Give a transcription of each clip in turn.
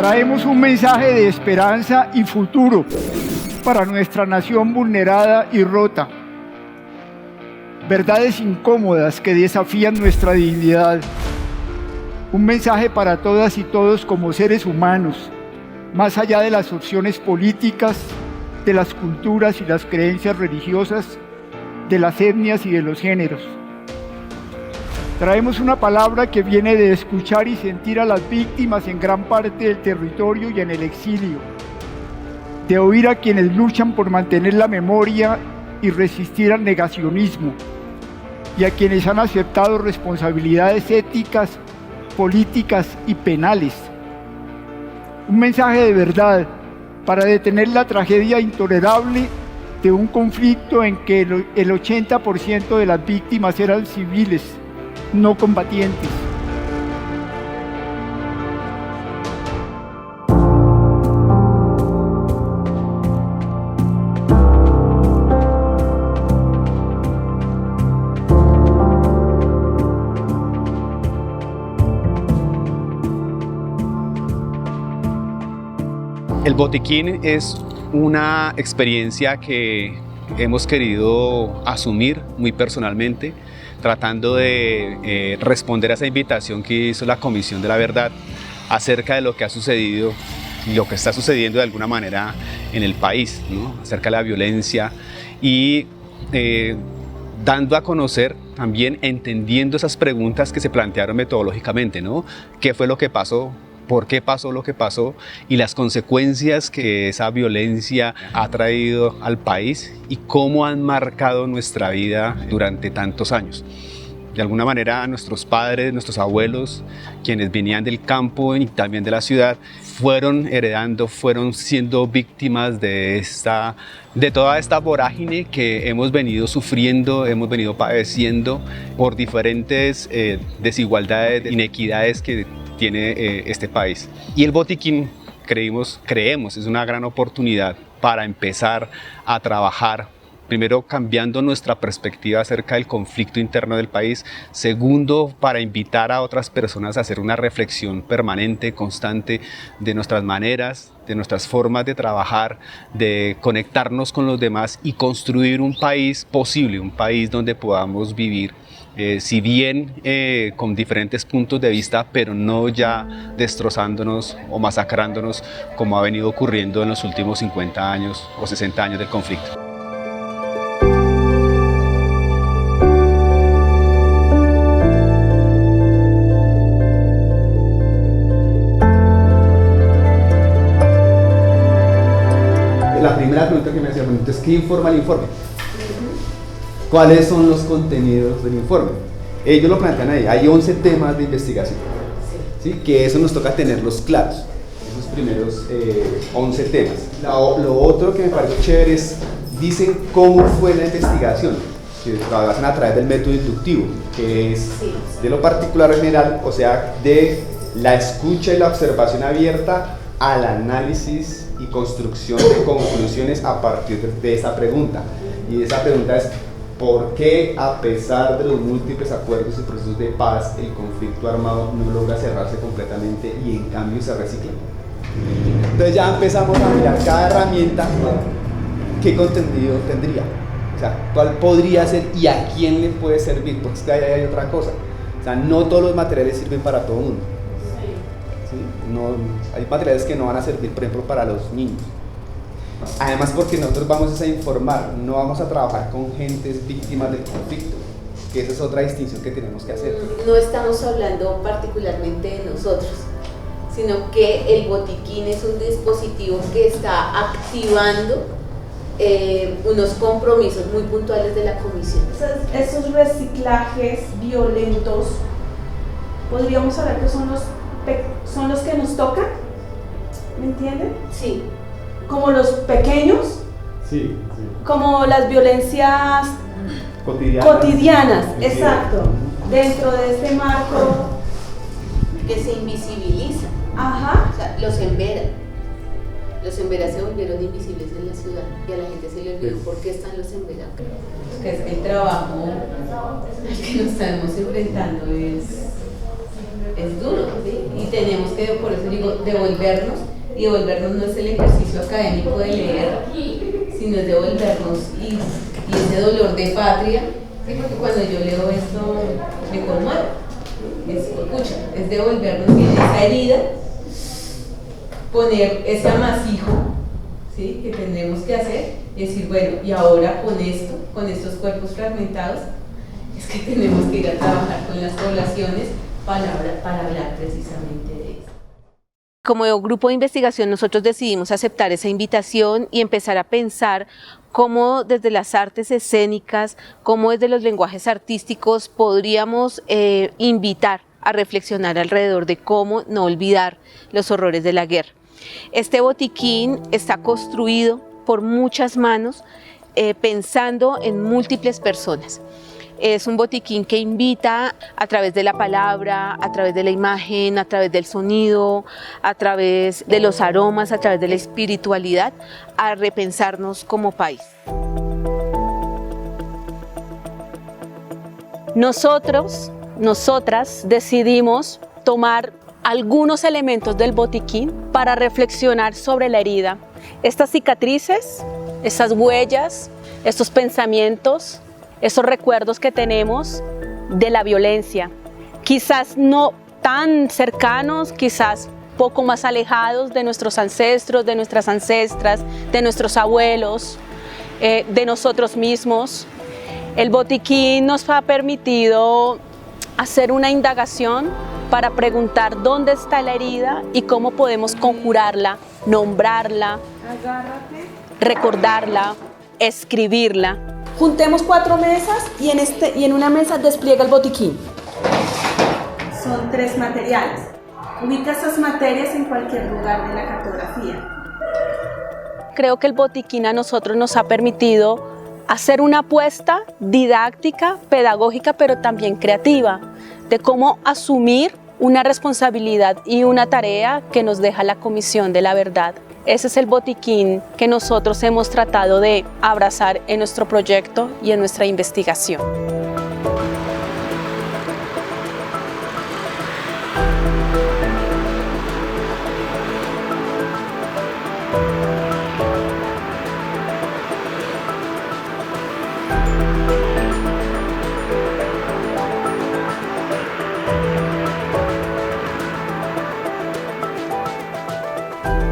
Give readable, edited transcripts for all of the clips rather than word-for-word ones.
Traemos un mensaje de esperanza y futuro para nuestra nación vulnerada y rota. Verdades incómodas que desafían nuestra dignidad. Un mensaje para todas y todos como seres humanos, más allá de las opciones políticas, de las culturas y las creencias religiosas, de las etnias y de los géneros. Traemos una palabra que viene de escuchar y sentir a las víctimas en gran parte del territorio y en el exilio, de oír a quienes luchan por mantener la memoria y resistir al negacionismo, y a quienes han aceptado responsabilidades éticas, políticas y penales. Un mensaje de verdad para detener la tragedia intolerable de un conflicto en que el 80% de las víctimas eran civiles, no combatientes. El botiquín es una experiencia que hemos querido asumir muy personalmente, tratando de responder a esa invitación que hizo la Comisión de la Verdad acerca de lo que ha sucedido y lo que está sucediendo de alguna manera en el país, ¿no? Acerca de la violencia y dando a conocer también, entendiendo esas preguntas que se plantearon metodológicamente, ¿no? ¿Qué fue lo que pasó? ¿Por qué pasó lo que pasó? Y las consecuencias que esa violencia ha traído al país y cómo han marcado nuestra vida durante tantos años. De alguna manera nuestros padres, nuestros abuelos, quienes venían del campo y también de la ciudad, fueron heredando, fueron siendo víctimas de toda esta vorágine que hemos venido sufriendo, hemos venido padeciendo por diferentes desigualdades, inequidades que tiene este país. Y el botiquín creemos es una gran oportunidad para empezar a trabajar, primero cambiando nuestra perspectiva acerca del conflicto interno del país, segundo para invitar a otras personas a hacer una reflexión permanente, constante de nuestras maneras, de nuestras formas de trabajar, de conectarnos con los demás y construir un país posible, un país donde podamos vivir si bien con diferentes puntos de vista, pero no ya destrozándonos o masacrándonos como ha venido ocurriendo en los últimos 50 años o 60 años del conflicto. La primera pregunta que me hacía, entonces, ¿qué informa el informe? ¿Cuáles son los contenidos del informe? Ellos lo plantean ahí, hay 11 temas de investigación, ¿sí? Que eso nos toca tenerlos claros, esos primeros 11 temas. Lo otro que me parece chévere es, dicen cómo fue la investigación, que lo hacen a través del método inductivo, que es de lo particular general, o sea, de la escucha y la observación abierta al análisis y construcción de conclusiones a partir de esa pregunta. Y esa pregunta es, ¿por qué, a pesar de los múltiples acuerdos y procesos de paz, el conflicto armado no logra cerrarse completamente y en cambio se recicla? Entonces ya empezamos a mirar cada herramienta, qué contenido tendría, o sea, cuál podría ser y a quién le puede servir, porque es que ahí hay otra cosa, o sea, no todos los materiales sirven para todo el mundo. ¿Sí? No, hay materiales que no van a servir, por ejemplo, para los niños. Además, porque nosotros vamos a informar, no vamos a trabajar con gentes víctimas del conflicto, que esa es otra distinción que tenemos que hacer. No estamos hablando particularmente de nosotros, sino que el botiquín es un dispositivo que está activando unos compromisos muy puntuales de la comisión. Esos reciclajes violentos, podríamos hablar que son los que nos tocan, ¿me entienden? Sí. Como los pequeños, sí. Como las violencias cotidianas, exacto, dentro de este marco que se invisibiliza. Ajá. O sea, los embera se volvieron invisibles en la ciudad y a la gente se le olvidó por qué están los embera. Que es que el trabajo al que nos estamos enfrentando es duro, ¿sí? y tenemos que, por eso digo, devolvernos, y devolvernos no es el ejercicio académico de leer, sino es devolvernos y ese dolor de patria, ¿sí? Porque cuando yo leo esto me conmuevo, es devolvernos y en esa herida poner ese amasijo, ¿sí? Que tenemos que hacer, y decir, bueno, y ahora con esto, con estos cuerpos fragmentados, es que tenemos que ir a trabajar con las poblaciones para hablar precisamente de eso. Como grupo de investigación nosotros decidimos aceptar esa invitación y empezar a pensar cómo desde las artes escénicas, cómo desde los lenguajes artísticos podríamos invitar a reflexionar alrededor de cómo no olvidar los horrores de la guerra. Este botiquín está construido por muchas manos, pensando en múltiples personas. Es un botiquín que invita a través de la palabra, a través de la imagen, a través del sonido, a través de los aromas, a través de la espiritualidad, a repensarnos como país. Nosotras decidimos tomar algunos elementos del botiquín para reflexionar sobre la herida. Estas cicatrices, estas huellas, estos pensamientos, esos recuerdos que tenemos de la violencia, quizás no tan cercanos, quizás poco más alejados de nuestros ancestros, de nuestras ancestras, de nuestros abuelos, de nosotros mismos. El botiquín nos ha permitido hacer una indagación para preguntar dónde está la herida y cómo podemos conjurarla, nombrarla, recordarla, escribirla. Juntemos 4 mesas y en una mesa despliega el botiquín. Son 3 materiales. Ubica esas materias en cualquier lugar de la cartografía. Creo que el botiquín a nosotros nos ha permitido hacer una apuesta didáctica, pedagógica, pero también creativa, de cómo asumir una responsabilidad y una tarea que nos deja la Comisión de la Verdad. Ese es el botiquín que nosotros hemos tratado de abrazar en nuestro proyecto y en nuestra investigación.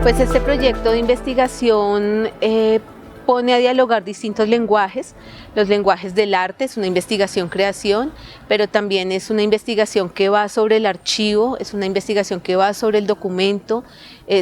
Pues este proyecto de investigación pone a dialogar distintos lenguajes, los lenguajes del arte, es una investigación-creación, pero también es una investigación que va sobre el archivo, es una investigación que va sobre el documento,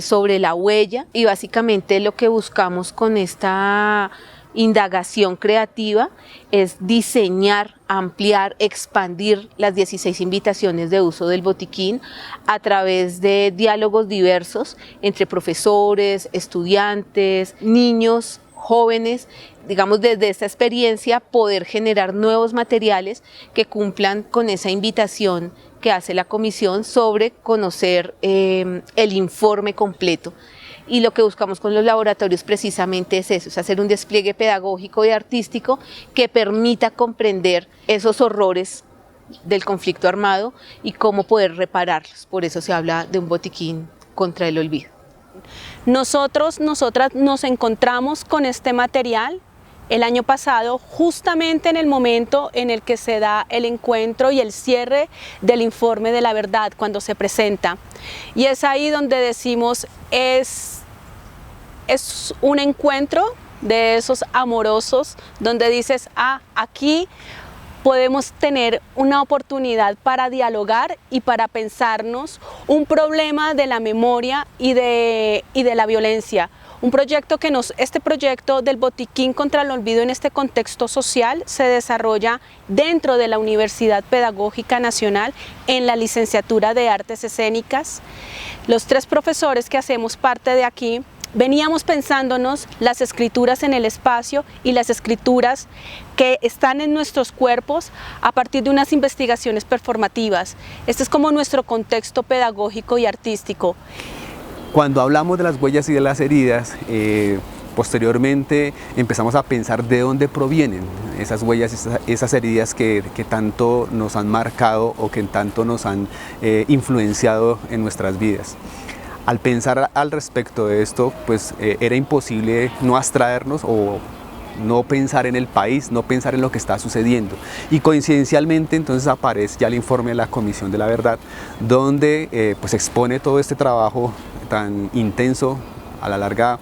sobre la huella, y básicamente lo que buscamos con esta indagación creativa es diseñar, ampliar, expandir las 16 invitaciones de uso del botiquín a través de diálogos diversos entre profesores, estudiantes, niños, jóvenes, digamos desde esta experiencia poder generar nuevos materiales que cumplan con esa invitación que hace la comisión sobre conocer el informe completo. Y lo que buscamos con los laboratorios precisamente es eso, es hacer un despliegue pedagógico y artístico que permita comprender esos horrores del conflicto armado y cómo poder repararlos. Por eso se habla de un botiquín contra el olvido. Nosotras nos encontramos con este material el año pasado, justamente en el momento en el que se da el encuentro y el cierre del informe de la verdad, cuando se presenta. Y es ahí donde decimos, es un encuentro de esos amorosos, donde dices, aquí podemos tener una oportunidad para dialogar y para pensarnos un problema de la memoria y de la violencia. Este proyecto del botiquín contra el olvido en este contexto social se desarrolla dentro de la Universidad Pedagógica Nacional en la licenciatura de Artes Escénicas. Los 3 profesores que hacemos parte de aquí veníamos pensándonos las escrituras en el espacio y las escrituras que están en nuestros cuerpos a partir de unas investigaciones performativas. Este es como nuestro contexto pedagógico y artístico. Cuando hablamos de las huellas y de las heridas, Posteriormente empezamos a pensar de dónde provienen esas huellas, esas heridas que tanto nos han marcado o que tanto nos han influenciado en nuestras vidas. Al pensar al respecto de esto, pues era imposible no abstraernos o no pensar en el país, no pensar en lo que está sucediendo. Y coincidencialmente entonces aparece ya el informe de la Comisión de la Verdad, donde pues expone todo este trabajo tan intenso, a la larga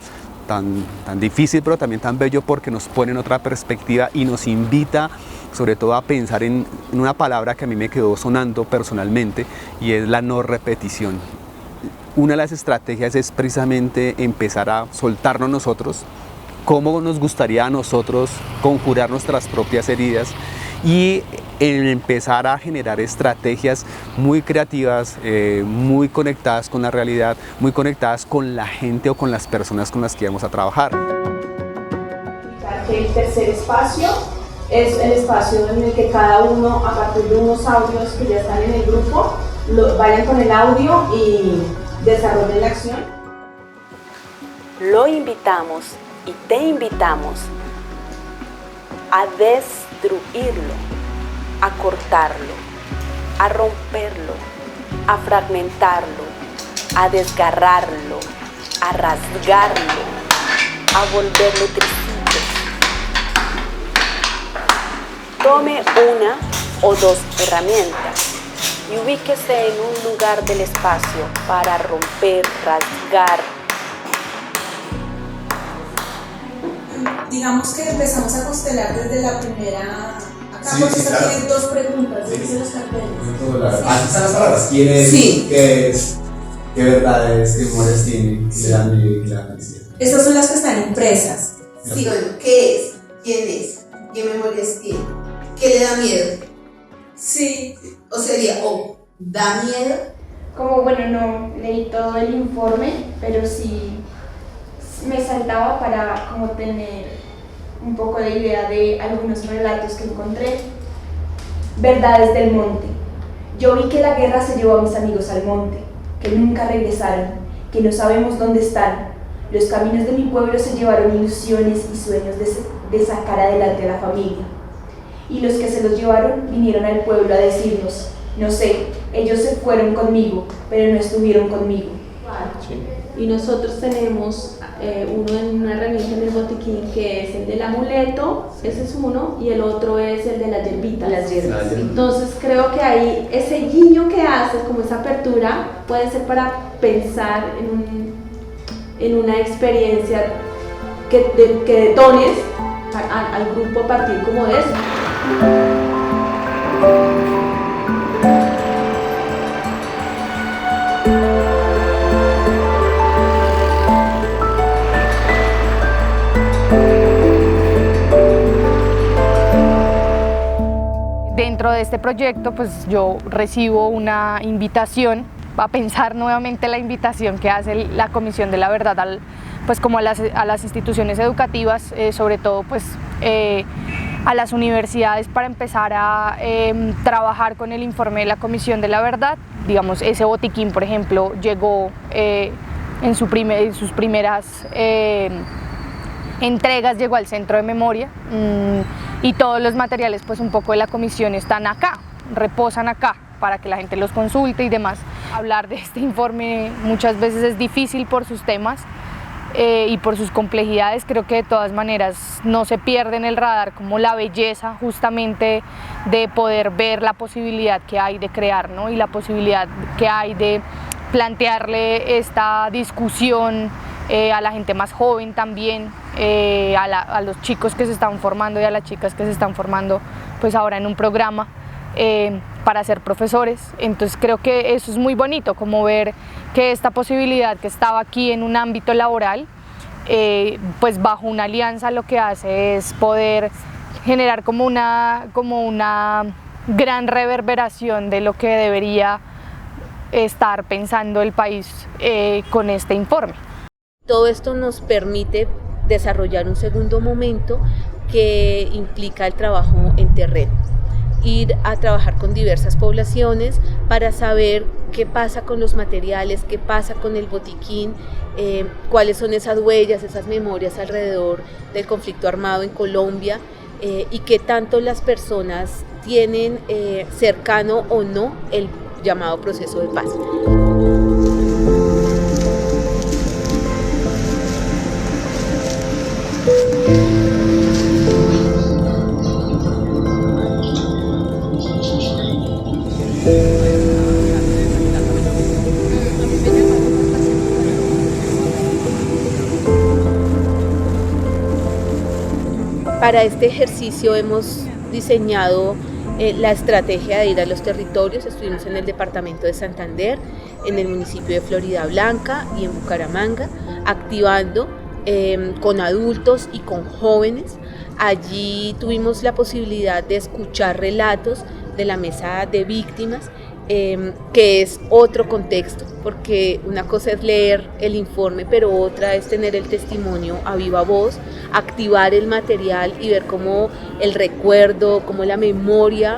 tan difícil, pero también tan bello, porque nos pone en otra perspectiva y nos invita sobre todo a pensar en una palabra que a mí me quedó sonando personalmente, y es la no repetición. Una de las estrategias es precisamente empezar a soltarnos nosotros, cómo nos gustaría a nosotros conjurar nuestras propias heridas, y en empezar a generar estrategias muy creativas, muy conectadas con la realidad, muy conectadas con la gente o con las personas con las que vamos a trabajar. El tercer espacio es el espacio en el que cada uno, a partir de unos audios que ya están en el grupo, vayan con el audio y desarrollen la acción. Lo invitamos y te invitamos a destruirlo, a cortarlo, a romperlo, a fragmentarlo, a desgarrarlo, a rasgarlo, a volverlo tricitos. Tome una o dos herramientas y ubíquese en un lugar del espacio para romper, rasgar. Digamos que empezamos a constelar desde la primera. Acá Sí, porque sí, claro. tienen dos preguntas, Sí. dicen los carteles. Así están las palabras. ¿Quién es? Sí. ¿Qué es? ¿Qué verdades? ¿Qué memorias tiene? ¿Qué le dan vida y qué le da felicidad? Estas son las que están impresas. Sí, bueno, ¿qué es? ¿Quién es? ¿Qué memorias tiene? ¿Qué le da miedo? Sí. O sería, ¿da miedo? Como bueno, no leí todo el informe, pero sí me saltaba para como tener un poco de idea de algunos relatos que encontré. Verdades del monte. Yo vi que la guerra se llevó a mis amigos al monte, que nunca regresaron, que no sabemos dónde están. Los caminos de mi pueblo se llevaron ilusiones y sueños de sacar adelante a la familia. Y los que se los llevaron vinieron al pueblo a decirnos, no sé, ellos se fueron conmigo, pero no estuvieron conmigo. Y nosotros tenemos una herramienta en el botiquín que es el del amuleto, ese es uno, y el otro es el de las hierbitas. Las hierbas. Entonces creo que ahí ese guiño que haces, como esa apertura, puede ser para pensar en una experiencia que detones al grupo a partir como de eso. Dentro de este proyecto, pues yo recibo una invitación a pensar nuevamente la invitación que hace la Comisión de la Verdad pues como a las instituciones educativas, sobre todo pues a las universidades, para empezar a trabajar con el informe de la Comisión de la Verdad. Digamos, ese botiquín, por ejemplo, llegó en sus primeras entregas, llegó al Centro de Memoria, y todos los materiales pues un poco de la comisión están acá, reposan acá para que la gente los consulte y demás. Hablar de este informe muchas veces es difícil por sus temas y por sus complejidades. Creo que de todas maneras no se pierde en el radar como la belleza justamente de poder ver la posibilidad que hay de crear, ¿no? Y la posibilidad que hay de plantearle esta discusión a la gente más joven también, a los chicos que se están formando y a las chicas que se están formando pues ahora en un programa para ser profesores. Entonces creo que eso es muy bonito, como ver que esta posibilidad que estaba aquí en un ámbito laboral, pues bajo una alianza lo que hace es poder generar como una gran reverberación de lo que debería estar pensando el país con este informe. Todo esto nos permite desarrollar un segundo momento que implica el trabajo en terreno, ir a trabajar con diversas poblaciones para saber qué pasa con los materiales, qué pasa con el botiquín, cuáles son esas huellas, esas memorias alrededor del conflicto armado en Colombia, y qué tanto las personas tienen cercano o no el llamado proceso de paz. Para este ejercicio hemos diseñado la estrategia de ir a los territorios. Estuvimos en el departamento de Santander, en el municipio de Floridablanca y en Bucaramanga, activando con adultos y con jóvenes. Allí tuvimos la posibilidad de escuchar relatos de la mesa de víctimas, que es otro contexto, porque una cosa es leer el informe, pero otra es tener el testimonio a viva voz, activar el material y ver cómo el recuerdo, cómo la memoria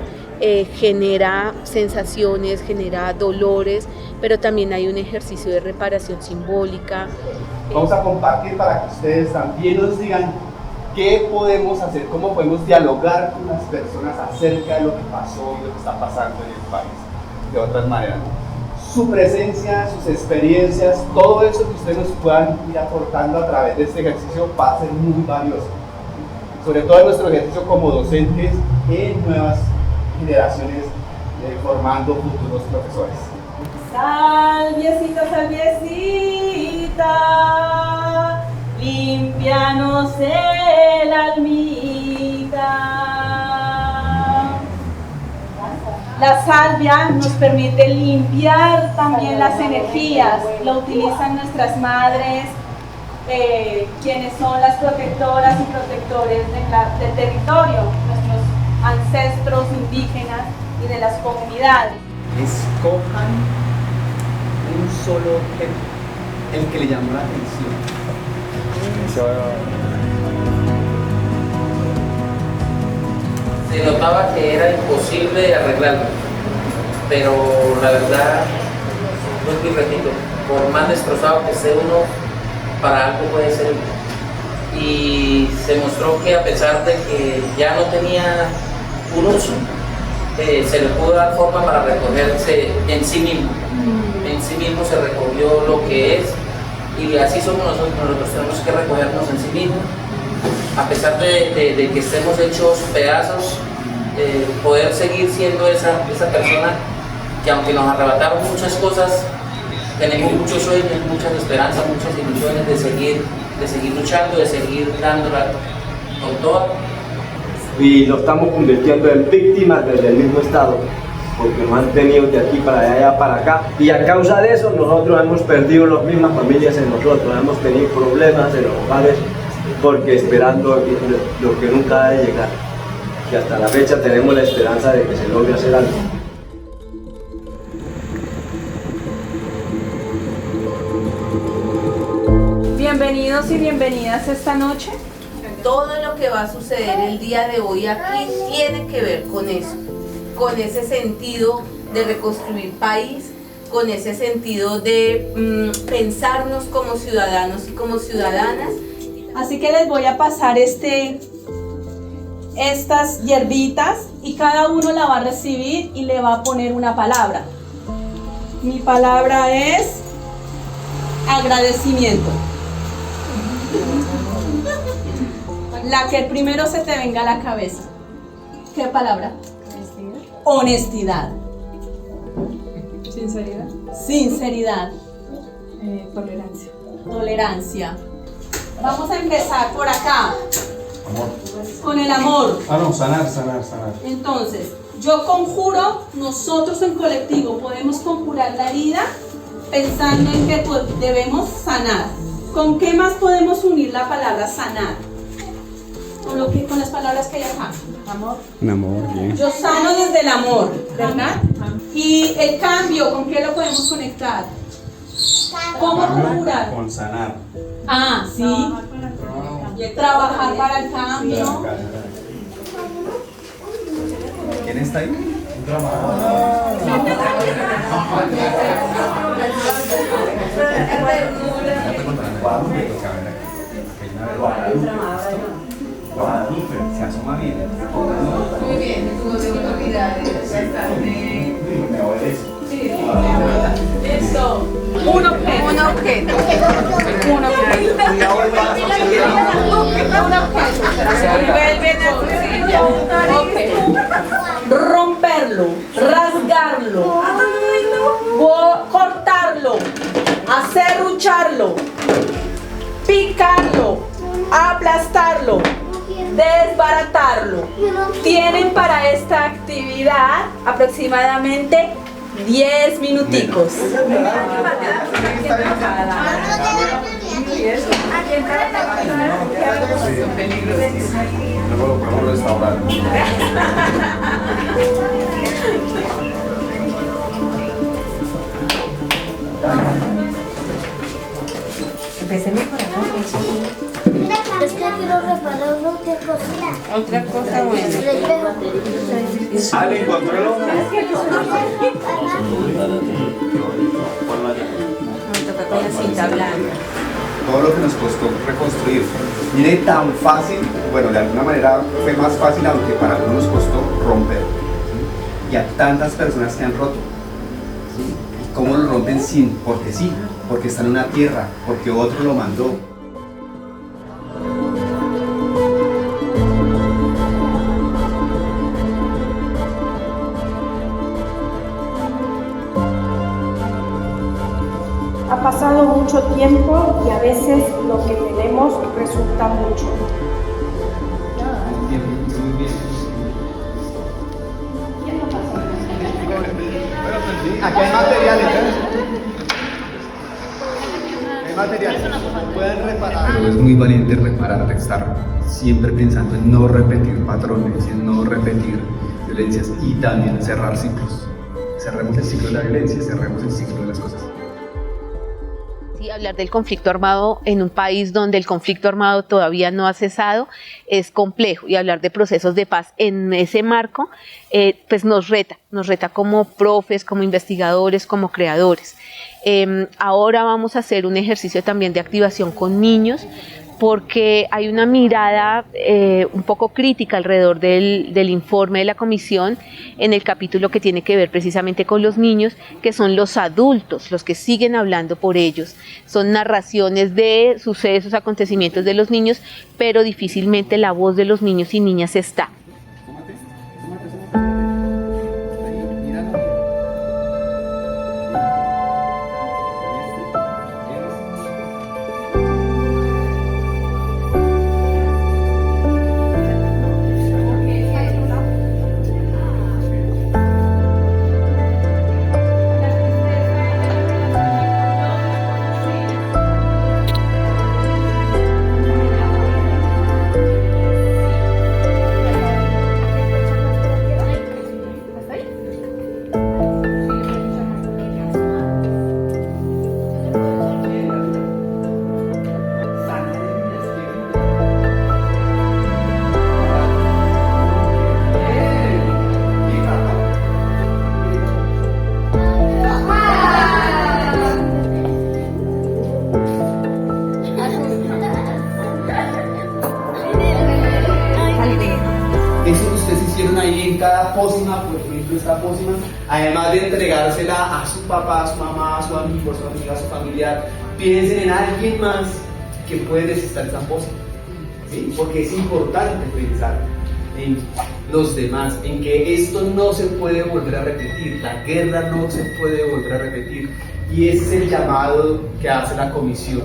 genera sensaciones, genera dolores, pero también hay un ejercicio de reparación simbólica. Vamos a compartir para que ustedes también nos digan qué podemos hacer, cómo podemos dialogar con las personas acerca de lo que pasó y lo que está pasando en el país. De otras maneras, su presencia, sus experiencias, todo eso que ustedes nos puedan ir aportando a través de este ejercicio va a ser muy valioso, sobre todo en nuestro ejercicio como docentes en nuevas generaciones, formando futuros profesores. Salviecita, salviecita, límpianos el almita. La salvia nos permite limpiar también las energías, lo utilizan nuestras madres, quienes son las protectoras y protectores del territorio, nuestros ancestros indígenas y de las comunidades. Escojan un solo objeto, el que le llamó la atención. Se notaba que era imposible arreglarlo, pero la verdad, vuelvo y repito, por más destrozado que esté uno, para algo puede servir. Y se mostró que a pesar de que ya no tenía un uso, se le pudo dar forma para recogerse en sí mismo. En sí mismo se recogió lo que es, y así somos nosotros tenemos que recogernos en sí mismos. A pesar de que estemos hechos pedazos, poder seguir siendo esa persona que, aunque nos arrebataron muchas cosas, tenemos muchos sueños, muchas esperanzas, muchas ilusiones de seguir luchando, de seguir dándola con toda. Y lo estamos convirtiendo en víctimas desde el mismo Estado, porque nos han tenido de aquí para allá para acá, y a causa de eso nosotros hemos perdido las mismas familias en nosotros, hemos tenido problemas en los hogares, porque esperando lo que nunca ha de llegar, y hasta la fecha tenemos la esperanza de que se logre hacer algo. Bienvenidos y bienvenidas esta noche. Todo lo que va a suceder el día de hoy aquí tiene que ver con eso, con ese sentido de reconstruir país, con ese sentido de pensarnos como ciudadanos y como ciudadanas. Así que les voy a pasar estas hierbitas y cada uno la va a recibir y le va a poner una palabra. Mi palabra es agradecimiento. La que primero se te venga a la cabeza. ¿Qué palabra? Honestidad. Sinceridad. Sinceridad. Tolerancia. Tolerancia. Vamos a empezar por acá. Amor. Con el amor. No, sanar. Entonces, yo conjuro, nosotros en colectivo podemos conjurar la herida pensando en que debemos sanar. ¿Con qué más podemos unir la palabra sanar? Con las palabras que hay acá. Amor. Un amor, bien. Yo sano desde el amor, ¿verdad? Y el cambio, ¿con qué lo podemos conectar? ¿Cómo conjurar? Con sanar. Ah, sí. Trabajar para el cambio. ¿Quién está ahí? Se asoma bien. Muy bien, tu segundo mirar, Listo. Un objeto. un objeto. Un objeto. Vuelven a su silla. Romperlo, rasgarlo, cortarlo, acerrucharlo, picarlo, aplastarlo, desbaratarlo. Tienen para esta actividad aproximadamente 10 minuticos. Luego lo podemos restaurar. Empecemos por acá. Es que quiero reparar otra cosa. Otra cosa buena. El espejo. Ale, encontró el hombre. Me toca con la cinta blanca. Todo lo que nos costó reconstruir. Mire, tan fácil, bueno, de alguna manera fue más fácil, aunque para algunos nos costó romper. ¿Sí? Y a tantas personas que han roto. ¿Sí? ¿Y cómo lo rompen sin? Porque sí, porque está en una tierra, porque otro lo mandó. Ha pasado mucho tiempo y a veces lo que tenemos resulta mucho. Aquí hay materiales, hay materiales, pueden reparar. Pero es muy valiente reparar, estar siempre pensando en no repetir patrones, en no repetir violencias y también cerrar ciclos. Cerremos el ciclo de la violencia, cerremos el ciclo de las cosas. Sí, hablar del conflicto armado en un país donde el conflicto armado todavía no ha cesado es complejo, y hablar de procesos de paz en ese marco pues nos reta como profes, como investigadores, como creadores. Ahora vamos a hacer un ejercicio también de activación con niños, porque hay una mirada un poco crítica alrededor del informe de la comisión en el capítulo que tiene que ver precisamente con los niños, que son los adultos los que siguen hablando por ellos. Son narraciones de sucesos, acontecimientos de los niños, pero difícilmente la voz de los niños y niñas está. Cada pócima, por ejemplo, esta pócima, además de entregársela a su papá, a su mamá, a su amigo, a su amiga, a su familiar, piensen en alguien más que puede necesitar esta pócima, ¿sí? Porque es importante pensar en los demás, en que esto no se puede volver a repetir, la guerra no se puede volver a repetir, y ese es el llamado que hace la Comisión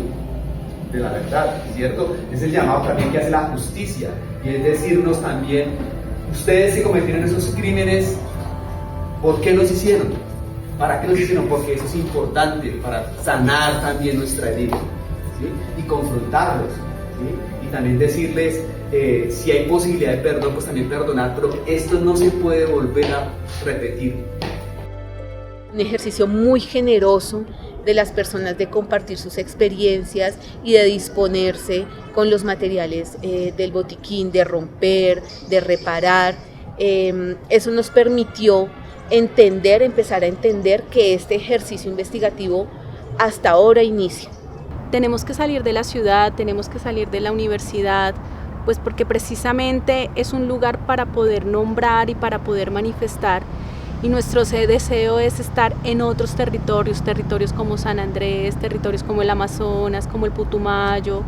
de la Verdad, ¿cierto? Es el llamado también que hace la justicia, y es decirnos también: ustedes que cometieron esos crímenes, ¿por qué los hicieron? ¿Para qué los hicieron? Porque eso es importante para sanar también nuestra herida, ¿sí? Y confrontarlos, ¿sí? Y también decirles, si hay posibilidad de perdón, pues también perdonar, pero esto no se puede volver a repetir. Un ejercicio muy generoso de las personas de compartir sus experiencias y de disponerse con los materiales del botiquín, de romper, de reparar. Eso nos permitió empezar a entender que este ejercicio investigativo hasta ahora inicia. Tenemos que salir de la ciudad, tenemos que salir de la universidad, pues porque precisamente es un lugar para poder nombrar y para poder manifestar, y nuestro deseo es estar en otros territorios como San Andrés, territorios como el Amazonas, como el Putumayo,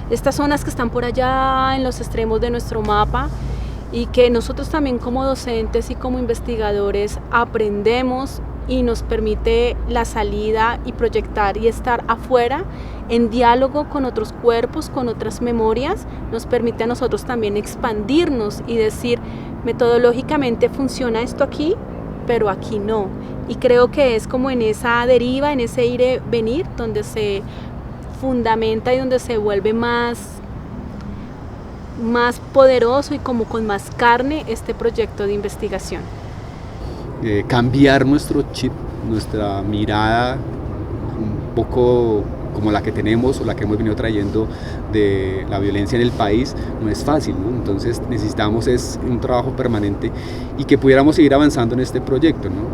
estas zonas que están por allá en los extremos de nuestro mapa, y que nosotros también como docentes y como investigadores aprendemos y nos permite la salida y proyectar y estar afuera en diálogo con otros cuerpos, con otras memorias, nos permite a nosotros también expandirnos y decir, metodológicamente funciona esto aquí, pero aquí no. Y creo que es como en esa deriva, en ese ir y venir, donde se fundamenta y donde se vuelve más poderoso y como con más carne este proyecto de investigación. Cambiar nuestro chip, nuestra mirada un poco como la que tenemos o la que hemos venido trayendo de la violencia en el país, no es fácil, ¿no? Entonces necesitamos un trabajo permanente y que pudiéramos seguir avanzando en este proyecto, ¿no?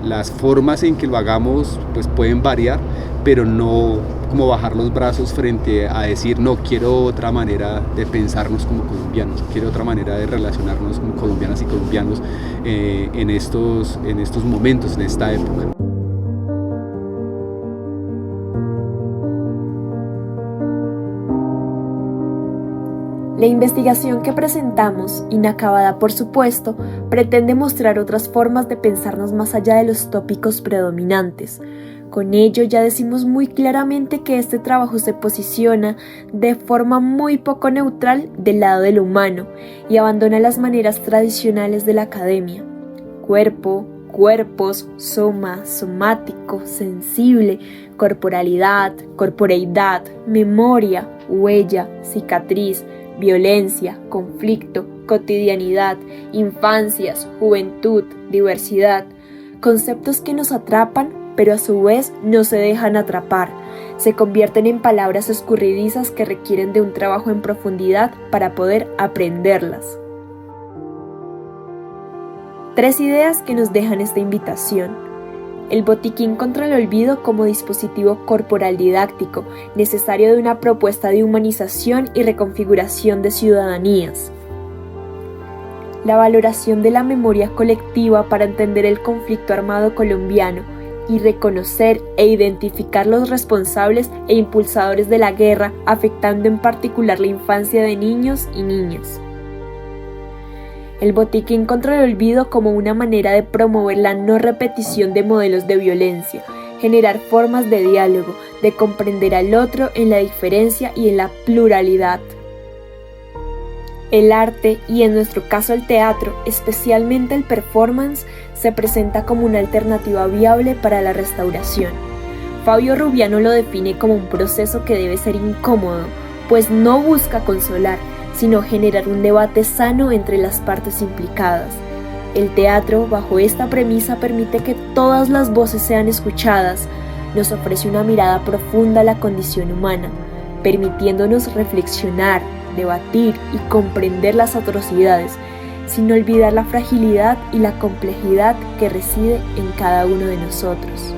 Las formas en que lo hagamos pues pueden variar, pero no como bajar los brazos frente a decir no, quiero otra manera de pensarnos como colombianos, quiero otra manera de relacionarnos como colombianas y colombianos en estos momentos, en esta época. La investigación que presentamos, inacabada por supuesto, pretende mostrar otras formas de pensarnos más allá de los tópicos predominantes. Con ello ya decimos muy claramente que este trabajo se posiciona de forma muy poco neutral del lado de lo humano y abandona las maneras tradicionales de la academia. Cuerpo, cuerpos, soma, somático, sensible, corporalidad, corporeidad, memoria, huella, cicatriz, violencia, conflicto, cotidianidad, infancias, juventud, diversidad, conceptos que nos atrapan, pero a su vez no se dejan atrapar, se convierten en palabras escurridizas que requieren de un trabajo en profundidad para poder aprenderlas. 3 ideas que nos dejan esta invitación. El botiquín contra el olvido como dispositivo corporal didáctico, necesario de una propuesta de humanización y reconfiguración de ciudadanías. La valoración de la memoria colectiva para entender el conflicto armado colombiano y reconocer e identificar los responsables e impulsadores de la guerra, afectando en particular la infancia de niños y niñas. El botiquín contra el olvido como una manera de promover la no repetición de modelos de violencia, generar formas de diálogo, de comprender al otro en la diferencia y en la pluralidad. El arte, y en nuestro caso el teatro, especialmente el performance, se presenta como una alternativa viable para la restauración. Fabio Rubiano lo define como un proceso que debe ser incómodo, pues no busca consolar, sino generar un debate sano entre las partes implicadas. El teatro, bajo esta premisa, permite que todas las voces sean escuchadas, nos ofrece una mirada profunda a la condición humana, permitiéndonos reflexionar, debatir y comprender las atrocidades, sin olvidar la fragilidad y la complejidad que reside en cada uno de nosotros.